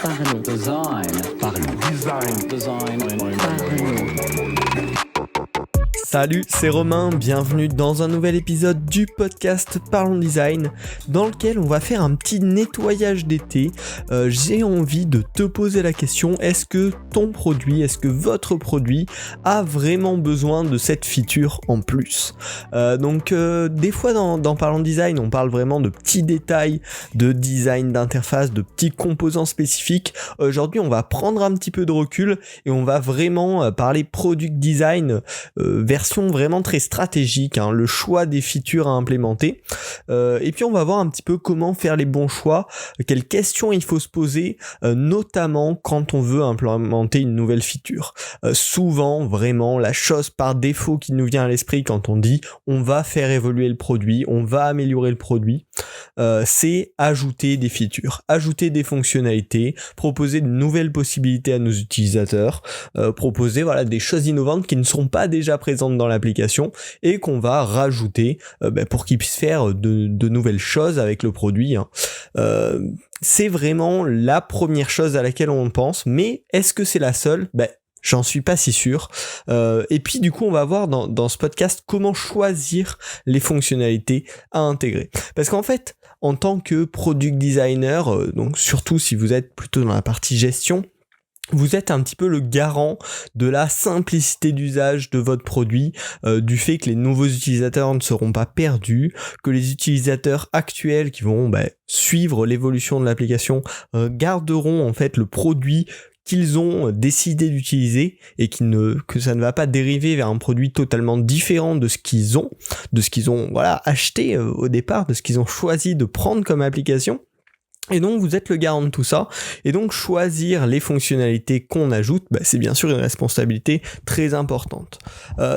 Parlons. Design. Parlons. Design. Design. Parlons. Salut, c'est Romain, bienvenue dans un nouvel épisode du podcast Parlons Design, dans lequel on va faire un petit nettoyage d'été. J'ai envie de te poser la question, est-ce que ton produit, est-ce que votre produit a vraiment besoin de cette feature en plus ? Des fois dans Parlons Design, on parle vraiment de petits détails, de design d'interface, de petits composants spécifiques. Aujourd'hui, on va prendre un petit peu de recul et on va vraiment parler product design, version vraiment très stratégique, le choix des features à implémenter, et puis on va voir un petit peu comment faire les bons choix, quelles questions il faut se poser, notamment quand on veut implémenter une nouvelle feature. Souvent vraiment la chose par défaut qui nous vient à l'esprit quand on dit on va faire évoluer le produit, on va améliorer le produit, c'est ajouter des features, ajouter des fonctionnalités, proposer de nouvelles possibilités à nos utilisateurs, proposer des choses innovantes qui ne sont pas déjà présentes dans l'application et qu'on va rajouter pour qu'ils puissent faire de nouvelles choses avec le produit. C'est vraiment la première chose à laquelle on pense, mais est-ce que c'est la seule ? J'en suis pas si sûr. Et puis du coup, on va voir dans ce podcast comment choisir les fonctionnalités à intégrer. Parce qu'en fait, en tant que product designer, donc surtout si vous êtes plutôt dans la partie gestion, vous êtes un petit peu le garant de la simplicité d'usage de votre produit, du fait que les nouveaux utilisateurs ne seront pas perdus, que les utilisateurs actuels qui vont suivre l'évolution de l'application garderont en fait le produit qu'ils ont décidé d'utiliser et que ça ne va pas dériver vers un produit totalement différent de ce qu'ils ont acheté au départ, de ce qu'ils ont choisi de prendre comme application. Et donc vous êtes le garant de tout ça, et donc choisir les fonctionnalités qu'on ajoute, c'est bien sûr une responsabilité très importante.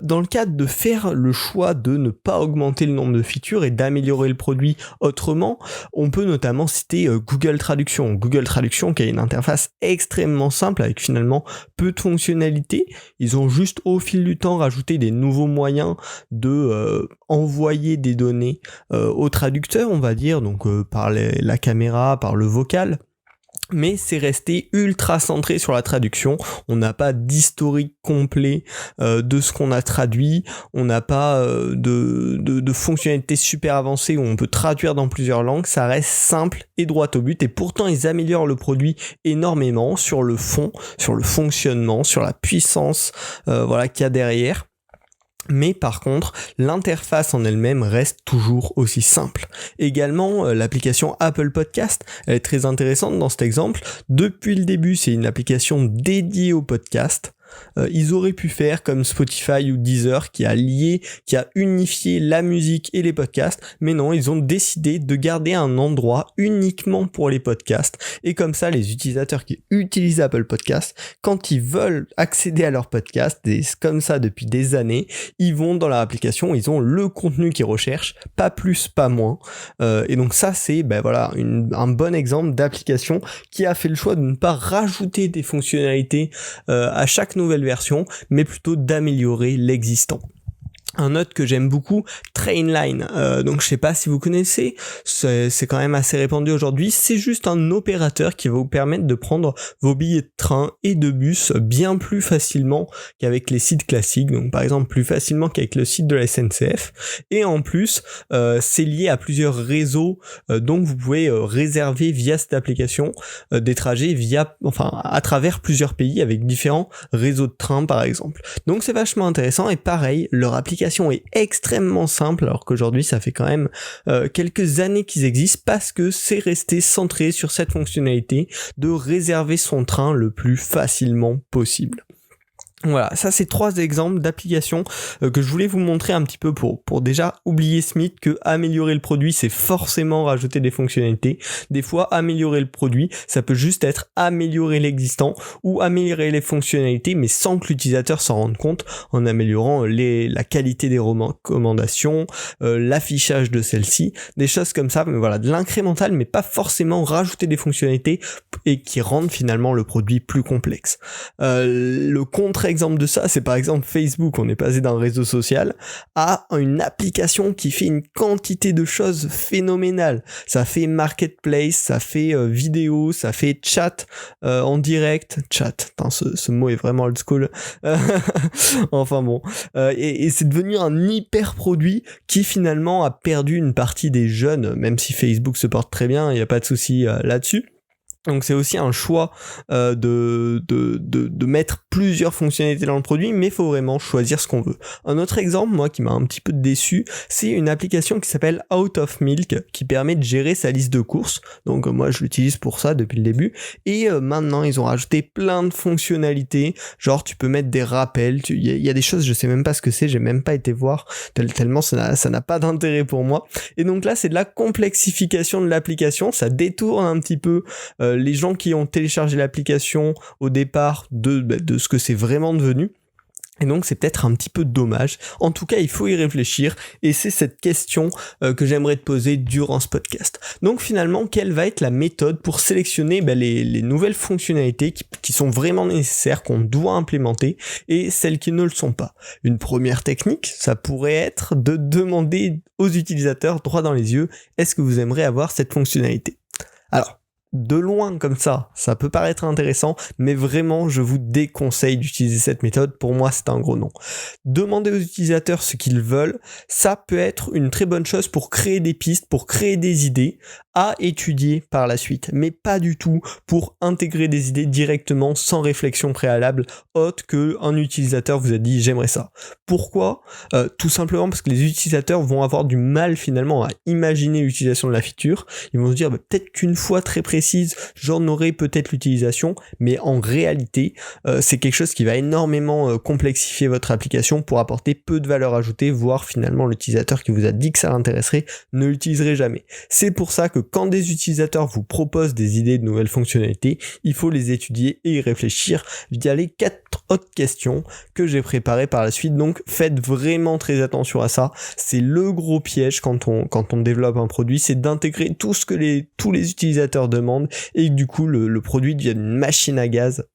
Dans le cadre de faire le choix de ne pas augmenter le nombre de features et d'améliorer le produit autrement, on peut notamment citer Google Traduction. Google Traduction qui a une interface extrêmement simple avec finalement peu de fonctionnalités. Ils ont juste au fil du temps rajouté des nouveaux moyens de envoyer des données au traducteur, on va dire, donc par la caméra, par le vocal, mais c'est resté ultra centré sur la traduction. On n'a pas d'historique complet de ce qu'on a traduit, on n'a pas de fonctionnalités super avancées où on peut traduire dans plusieurs langues, ça reste simple et droit au but, et pourtant ils améliorent le produit énormément sur le fond, sur le fonctionnement, sur la puissance qu'il y a derrière. Mais par contre, l'interface en elle-même reste toujours aussi simple. Également, l'application Apple Podcast, elle est très intéressante dans cet exemple. Depuis le début, c'est une application dédiée au podcast. Ils auraient pu faire comme Spotify ou Deezer qui a unifié la musique et les podcasts, mais non, ils ont décidé de garder un endroit uniquement pour les podcasts, et comme ça les utilisateurs qui utilisent Apple Podcast, quand ils veulent accéder à leur podcast, et c'est comme ça depuis des années, ils vont dans leur application, ils ont le contenu qu'ils recherchent, pas plus, pas moins, et donc ça c'est un bon exemple d'application qui a fait le choix de ne pas rajouter des fonctionnalités à chaque nouvelle version, mais plutôt d'améliorer l'existant. Un autre que j'aime beaucoup, Trainline. Donc je sais pas si vous connaissez, c'est quand même assez répandu aujourd'hui. C'est juste un opérateur qui va vous permettre de prendre vos billets de train et de bus bien plus facilement qu'avec les sites classiques. Donc par exemple plus facilement qu'avec le site de la SNCF. Et en plus, c'est lié à plusieurs réseaux. Donc vous pouvez réserver via cette application des trajets à travers plusieurs pays avec différents réseaux de train par exemple. Donc c'est vachement intéressant, et pareil, leur application est extrêmement simple, alors qu'aujourd'hui ça fait quand même quelques années qu'ils existent, parce que c'est resté centré sur cette fonctionnalité de réserver son train le plus facilement possible. Voilà, ça c'est 3 exemples d'applications que je voulais vous montrer un petit peu pour déjà oublier ce mythe que améliorer le produit c'est forcément rajouter des fonctionnalités. Des fois améliorer le produit ça peut juste être améliorer l'existant ou améliorer les fonctionnalités, mais sans que l'utilisateur s'en rende compte, en améliorant la qualité des recommandations, l'affichage de celles-ci, des choses comme ça, mais voilà, de l'incrémental, mais pas forcément rajouter des fonctionnalités et qui rendent finalement le produit plus complexe. Le contraire exemple de ça, c'est par exemple Facebook. On est passé d'un réseau social à une application qui fait une quantité de choses phénoménales. Ça fait marketplace, ça fait vidéo, ça fait chat en direct. Chat, putain, ce mot est vraiment old school. Enfin bon. Et c'est devenu un hyper produit qui finalement a perdu une partie des jeunes, même si Facebook se porte très bien, il n'y a pas de souci là-dessus. Donc c'est aussi un choix de mettre plusieurs fonctionnalités dans le produit, mais il faut vraiment choisir ce qu'on veut. Un autre exemple, moi, qui m'a un petit peu déçu, c'est une application qui s'appelle Out of Milk, qui permet de gérer sa liste de courses. Donc moi, je l'utilise pour ça depuis le début. Et maintenant, ils ont rajouté plein de fonctionnalités, genre tu peux mettre des rappels, il y a des choses, je sais même pas ce que c'est, j'ai même pas été voir, tellement ça n'a pas d'intérêt pour moi. Et donc là, c'est de la complexification de l'application, ça détourne un petit peu les gens qui ont téléchargé l'application au départ de ce que c'est vraiment devenu. Et donc c'est peut-être un petit peu dommage. En tout cas, il faut y réfléchir et c'est cette question que j'aimerais te poser durant ce podcast. Donc finalement, quelle va être la méthode pour sélectionner les nouvelles fonctionnalités qui sont vraiment nécessaires, qu'on doit implémenter et celles qui ne le sont pas? Une première technique, ça pourrait être de demander aux utilisateurs droit dans les yeux, est-ce que vous aimeriez avoir cette fonctionnalité? Alors, de loin comme ça peut paraître intéressant, mais vraiment je vous déconseille d'utiliser cette méthode. Pour moi, c'est un gros non. Demander aux utilisateurs ce qu'ils veulent, ça peut être une très bonne chose pour créer des pistes, pour créer des idées à étudier par la suite, mais pas du tout pour intégrer des idées directement sans réflexion préalable autre que un utilisateur vous a dit j'aimerais ça. Pourquoi ? Tout simplement parce que les utilisateurs vont avoir du mal finalement à imaginer l'utilisation de la feature. Ils vont se dire peut-être qu'une fois très précise, j'en aurai peut-être l'utilisation, mais en réalité, c'est quelque chose qui va énormément complexifier votre application pour apporter peu de valeur ajoutée, voire finalement l'utilisateur qui vous a dit que ça l'intéresserait ne l'utiliserait jamais. C'est pour ça que quand des utilisateurs vous proposent des idées de nouvelles fonctionnalités, il faut les étudier et y réfléchir via les 4 autres questions que j'ai préparées par la suite. Donc faites vraiment très attention à ça. C'est le gros piège quand on développe un produit, c'est d'intégrer tout ce que tous les utilisateurs demandent et que du coup le produit devienne une machine à gaz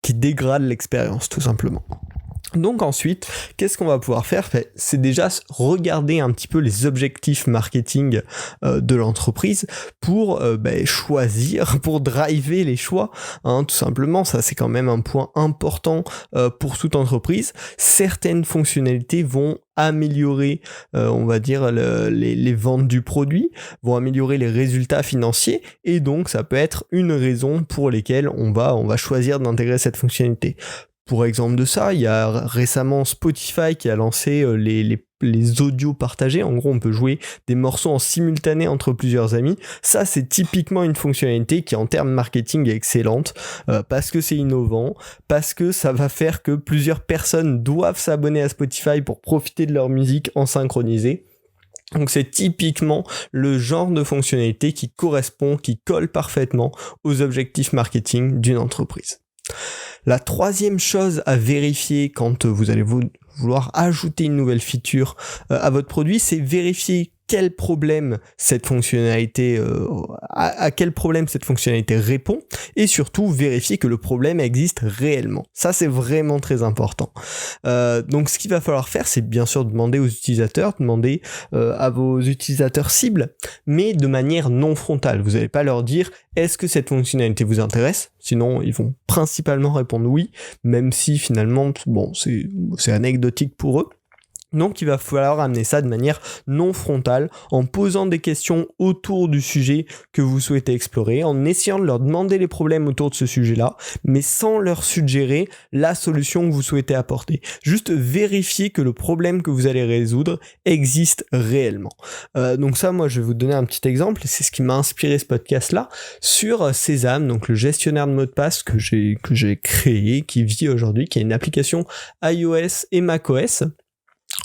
qui dégrade l'expérience tout simplement. Donc ensuite, qu'est-ce qu'on va pouvoir faire ? C'est déjà regarder un petit peu les objectifs marketing de l'entreprise pour choisir, pour driver les choix. Tout simplement, ça c'est quand même un point important pour toute entreprise. Certaines fonctionnalités vont améliorer, on va dire, les ventes du produit, vont améliorer les résultats financiers, et donc ça peut être une raison pour lesquelles on va choisir d'intégrer cette fonctionnalité. Pour exemple de ça, il y a récemment Spotify qui a lancé les audios partagés. En gros, on peut jouer des morceaux en simultané entre plusieurs amis. Ça, c'est typiquement une fonctionnalité qui, en termes marketing, est excellente parce que c'est innovant, parce que ça va faire que plusieurs personnes doivent s'abonner à Spotify pour profiter de leur musique en synchronisé. Donc c'est typiquement le genre de fonctionnalité qui correspond, qui colle parfaitement aux objectifs marketing d'une entreprise. La troisième chose à vérifier quand vous allez vouloir ajouter une nouvelle feature à votre produit, c'est vérifier quel problème cette fonctionnalité à quel problème cette fonctionnalité répond, et surtout vérifier que le problème existe réellement. Ça, c'est vraiment très important. Donc ce qu'il va falloir faire, c'est bien sûr demander aux utilisateurs, demander à vos utilisateurs cibles, mais de manière non frontale. Vous n'allez pas leur dire est-ce que cette fonctionnalité vous intéresse ? Sinon, ils vont principalement répondre oui, même si finalement, c'est anecdotique pour eux. Donc il va falloir amener ça de manière non frontale, en posant des questions autour du sujet que vous souhaitez explorer, en essayant de leur demander les problèmes autour de ce sujet-là, mais sans leur suggérer la solution que vous souhaitez apporter. Juste vérifier que le problème que vous allez résoudre existe réellement. Donc ça, moi je vais vous donner un petit exemple, et c'est ce qui m'a inspiré ce podcast-là, sur Sésame, donc le gestionnaire de mots de passe que j'ai créé, qui vit aujourd'hui, qui est une application iOS et macOS.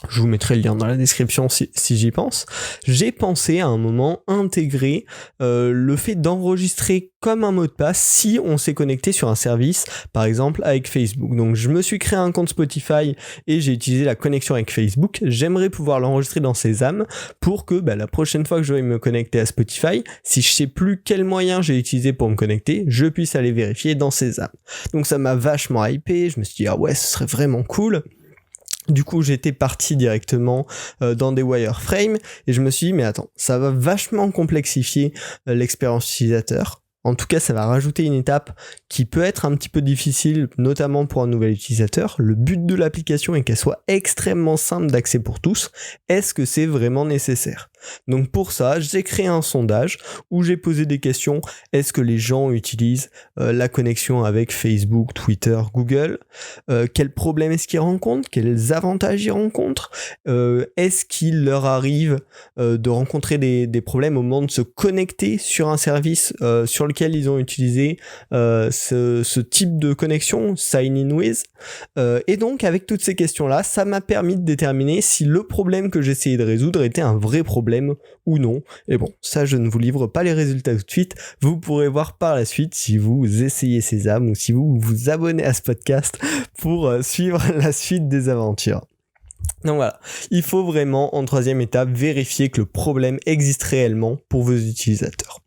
Je vous mettrai le lien dans la description si j'y pense. J'ai pensé à un moment intégrer le fait d'enregistrer comme un mot de passe si on s'est connecté sur un service, par exemple avec Facebook. Donc je me suis créé un compte Spotify et j'ai utilisé la connexion avec Facebook. J'aimerais pouvoir l'enregistrer dans Sésame pour que la prochaine fois que je vais me connecter à Spotify, si je sais plus quel moyen j'ai utilisé pour me connecter, je puisse aller vérifier dans Sésame. Donc ça m'a vachement hypé, je me suis dit ah ouais, ce serait vraiment cool. Du coup, j'étais parti directement dans des wireframes et je me suis dit, mais attends, ça va vachement complexifier l'expérience utilisateur. En tout cas, ça va rajouter une étape qui peut être un petit peu difficile, notamment pour un nouvel utilisateur. Le but de l'application est qu'elle soit extrêmement simple d'accès pour tous. Est-ce que c'est vraiment nécessaire ? Donc pour ça, j'ai créé un sondage où j'ai posé des questions. Est-ce que les gens utilisent la connexion avec Facebook, Twitter, Google ? Quels problèmes est-ce qu'ils rencontrent ? Quels avantages ils rencontrent ? Est-ce qu'il leur arrive de rencontrer des problèmes au moment de se connecter sur un service sur lequel ils ont utilisé ce type de connexion, sign in with ? Et donc avec toutes ces questions-là, ça m'a permis de déterminer si le problème que j'essayais de résoudre était un vrai problème ou non. Et bon, ça je ne vous livre pas les résultats tout de suite, vous pourrez voir par la suite si vous essayez Sésame ou si vous vous abonnez à ce podcast pour suivre la suite des aventures. Donc voilà, il faut vraiment en troisième étape vérifier que le problème existe réellement pour vos utilisateurs.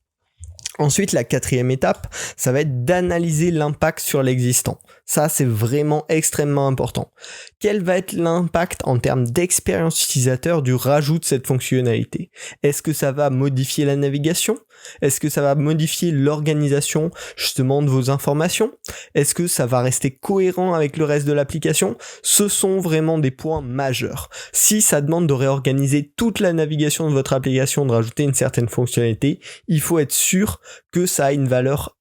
Ensuite, la quatrième étape, ça va être d'analyser l'impact sur l'existant. Ça, c'est vraiment extrêmement important. Quel va être l'impact en termes d'expérience utilisateur du rajout de cette fonctionnalité ? Est-ce que ça va modifier la navigation ? Est-ce que ça va modifier l'organisation justement de vos informations ? Est-ce que ça va rester cohérent avec le reste de l'application ? Ce sont vraiment des points majeurs. Si ça demande de réorganiser toute la navigation de votre application, de rajouter une certaine fonctionnalité, il faut être sûr que ça a une valeur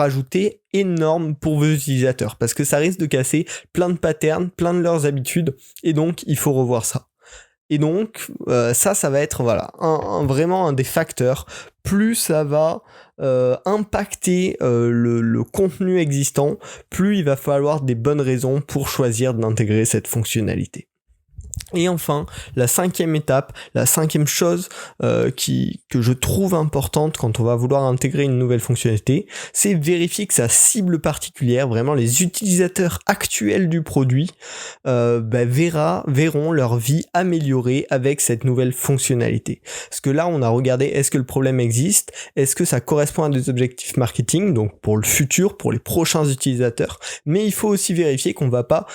ajoutée énorme pour vos utilisateurs, parce que ça risque de casser plein de patterns, plein de leurs habitudes, et donc il faut revoir ça. Et donc ça va être vraiment un des facteurs. Plus ça va impacter le contenu existant, plus il va falloir des bonnes raisons pour choisir d'intégrer cette fonctionnalité. Et enfin, la cinquième étape, la cinquième chose que je trouve importante quand on va vouloir intégrer une nouvelle fonctionnalité, c'est vérifier que sa cible particulière, vraiment les utilisateurs actuels du produit, verront leur vie améliorée avec cette nouvelle fonctionnalité. Parce que là, on a regardé, est-ce que le problème existe ? Est-ce que ça correspond à des objectifs marketing, donc pour le futur, pour les prochains utilisateurs ? Mais il faut aussi vérifier qu'on ne va pas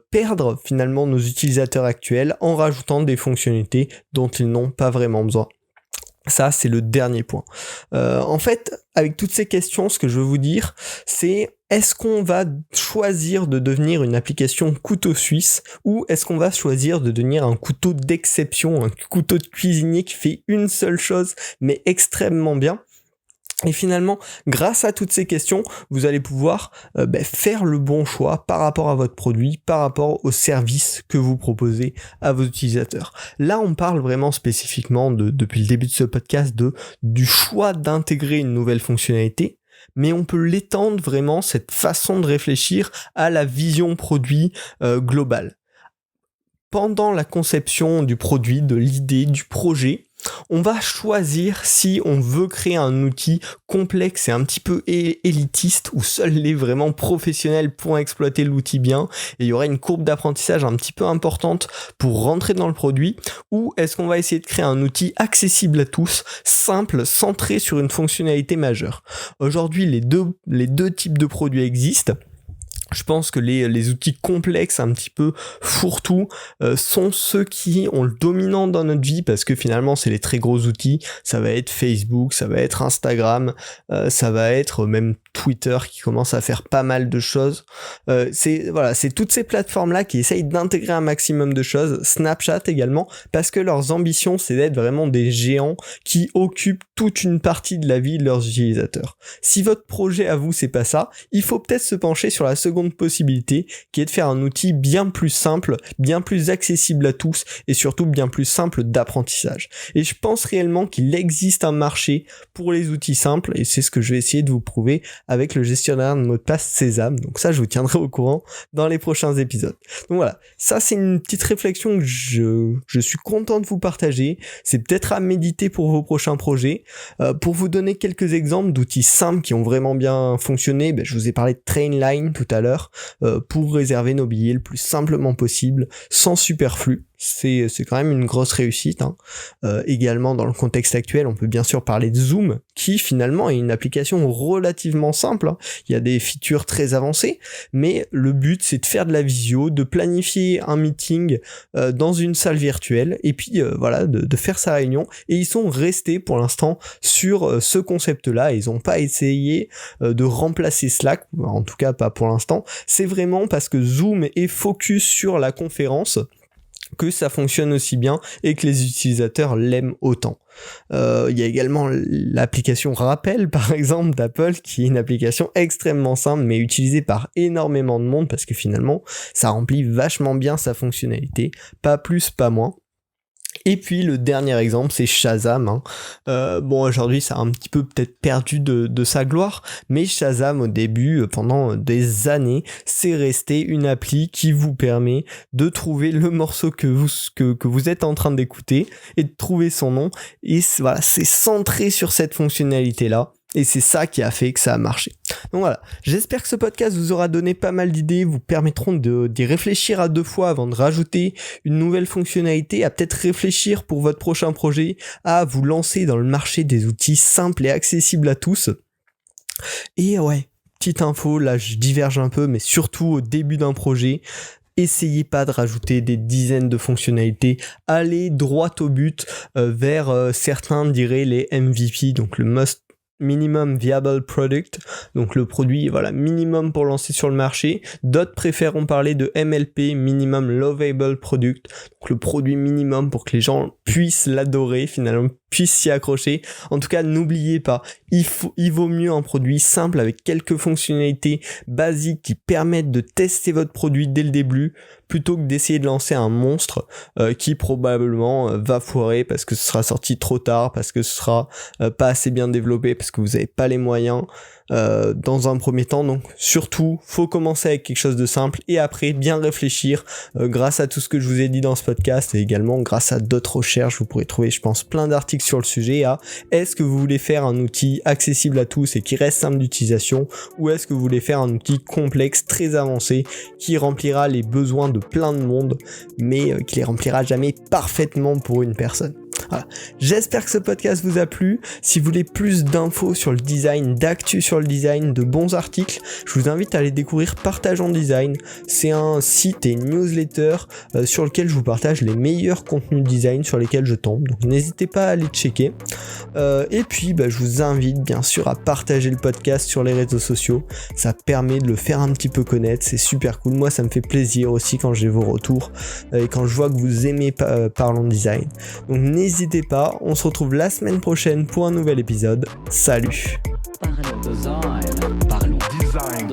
perdre finalement nos utilisateurs actuels en rajoutant des fonctionnalités dont ils n'ont pas vraiment besoin. Ça, c'est le dernier point. En fait, avec toutes ces questions, ce que je veux vous dire, c'est est-ce qu'on va choisir de devenir une application couteau suisse ou est-ce qu'on va choisir de devenir un couteau d'exception, un couteau de cuisinier qui fait une seule chose mais extrêmement bien ? Et finalement, grâce à toutes ces questions, vous allez pouvoir faire le bon choix par rapport à votre produit, par rapport au service que vous proposez à vos utilisateurs. Là, on parle vraiment spécifiquement depuis le début de ce podcast du choix d'intégrer une nouvelle fonctionnalité, mais on peut l'étendre vraiment, cette façon de réfléchir, à la vision produit globale. Pendant la conception du produit, de l'idée, du projet, on va choisir si on veut créer un outil complexe et un petit peu élitiste où seuls les vraiment professionnels pourront exploiter l'outil bien et il y aura une courbe d'apprentissage un petit peu importante pour rentrer dans le produit, ou est-ce qu'on va essayer de créer un outil accessible à tous, simple, centré sur une fonctionnalité majeure. Aujourd'hui, les deux types de produits existent. Je pense que les outils complexes, un petit peu fourre-tout, sont ceux qui ont le dominant dans notre vie parce que finalement c'est les très gros outils. Ça va être Facebook, ça va être Instagram, ça va être même Twitter qui commence à faire pas mal de choses. C'est toutes ces plateformes-là qui essayent d'intégrer un maximum de choses. Snapchat également, parce que leurs ambitions c'est d'être vraiment des géants qui occupent toute une partie de la vie de leurs utilisateurs. Si votre projet à vous c'est pas ça, il faut peut-être se pencher sur la seconde seconde possibilité qui est de faire un outil bien plus simple, bien plus accessible à tous et surtout bien plus simple d'apprentissage. Et je pense réellement qu'il existe un marché pour les outils simples et c'est ce que je vais essayer de vous prouver avec le gestionnaire de mot de passe Sésame. Donc ça, je vous tiendrai au courant dans les prochains épisodes. Donc voilà, ça c'est une petite réflexion que je suis content de vous partager. C'est peut-être à méditer pour vos prochains projets. Pour vous donner quelques exemples d'outils simples qui ont vraiment bien fonctionné, je vous ai parlé de Trainline tout à l'heure, pour réserver nos billets le plus simplement possible, sans superflu. C'est quand même une grosse réussite. Également, dans le contexte actuel, on peut bien sûr parler de Zoom, qui finalement est une application relativement simple. Il y a des features très avancées, mais le but c'est de faire de la visio, de planifier un meeting dans une salle virtuelle, et puis de faire sa réunion. Et ils sont restés pour l'instant sur ce concept-là. Ils n'ont pas essayé de remplacer Slack, en tout cas pas pour l'instant. C'est vraiment parce que Zoom est focus sur la conférence que ça fonctionne aussi bien et que les utilisateurs l'aiment autant. Il y a également l'application Rappel par exemple d'Apple, qui est une application extrêmement simple mais utilisée par énormément de monde parce que finalement ça remplit vachement bien sa fonctionnalité, pas plus pas moins. Et puis le dernier exemple c'est Shazam. Aujourd'hui ça a un petit peu peut-être perdu de sa gloire, mais Shazam au début, pendant des années, c'est resté une appli qui vous permet de trouver le morceau que vous êtes en train d'écouter et de trouver son nom. Et voilà, c'est centré sur cette fonctionnalité là. Et c'est ça qui a fait que ça a marché. Donc voilà, j'espère que ce podcast vous aura donné pas mal d'idées, vous permettront d'y réfléchir à 2 fois avant de rajouter une nouvelle fonctionnalité, à peut-être réfléchir pour votre prochain projet, à vous lancer dans le marché des outils simples et accessibles à tous. Et ouais, petite info, là je diverge un peu, mais surtout au début d'un projet, essayez pas de rajouter des dizaines de fonctionnalités, allez droit au but, vers certains diraient les MVP, donc le minimum viable product, donc le produit minimum pour lancer sur le marché. D'autres préféreront parler de MLP, minimum lovable product, donc le produit minimum pour que les gens puissent l'adorer, finalement puissent s'y accrocher. En tout cas, n'oubliez pas, il vaut mieux un produit simple avec quelques fonctionnalités basiques qui permettent de tester votre produit dès le début, plutôt que d'essayer de lancer un monstre qui probablement va foirer parce que ce sera sorti trop tard, parce que ce sera pas assez bien développé, parce que vous n'avez pas les moyens dans un premier temps. Donc surtout, faut commencer avec quelque chose de simple et après bien réfléchir grâce à tout ce que je vous ai dit dans ce podcast et également grâce à d'autres recherches. Vous pourrez trouver, je pense, plein d'articles sur le sujet. Est-ce que vous voulez faire un outil accessible à tous et qui reste simple d'utilisation, ou est-ce que vous voulez faire un outil complexe, très avancé, qui remplira les besoins de plein de monde, mais qui les remplira jamais parfaitement pour une personne. Voilà. J'espère que ce podcast vous a plu. Si vous voulez plus d'infos sur le design, d'actu sur le design, de bons articles, je vous invite à aller découvrir Partageons Design. C'est un site et une newsletter sur lequel je vous partage les meilleurs contenus design sur lesquels je tombe. Donc n'hésitez pas à aller checker. Et puis je vous invite bien sûr à partager le podcast sur les réseaux sociaux. Ça permet de le faire un petit peu connaître. C'est super cool. Moi ça me fait plaisir aussi quand j'ai vos retours et quand je vois que vous aimez Parlons Design. Donc n'hésitez pas, on se retrouve la semaine prochaine pour un nouvel épisode. Salut! Parlons design.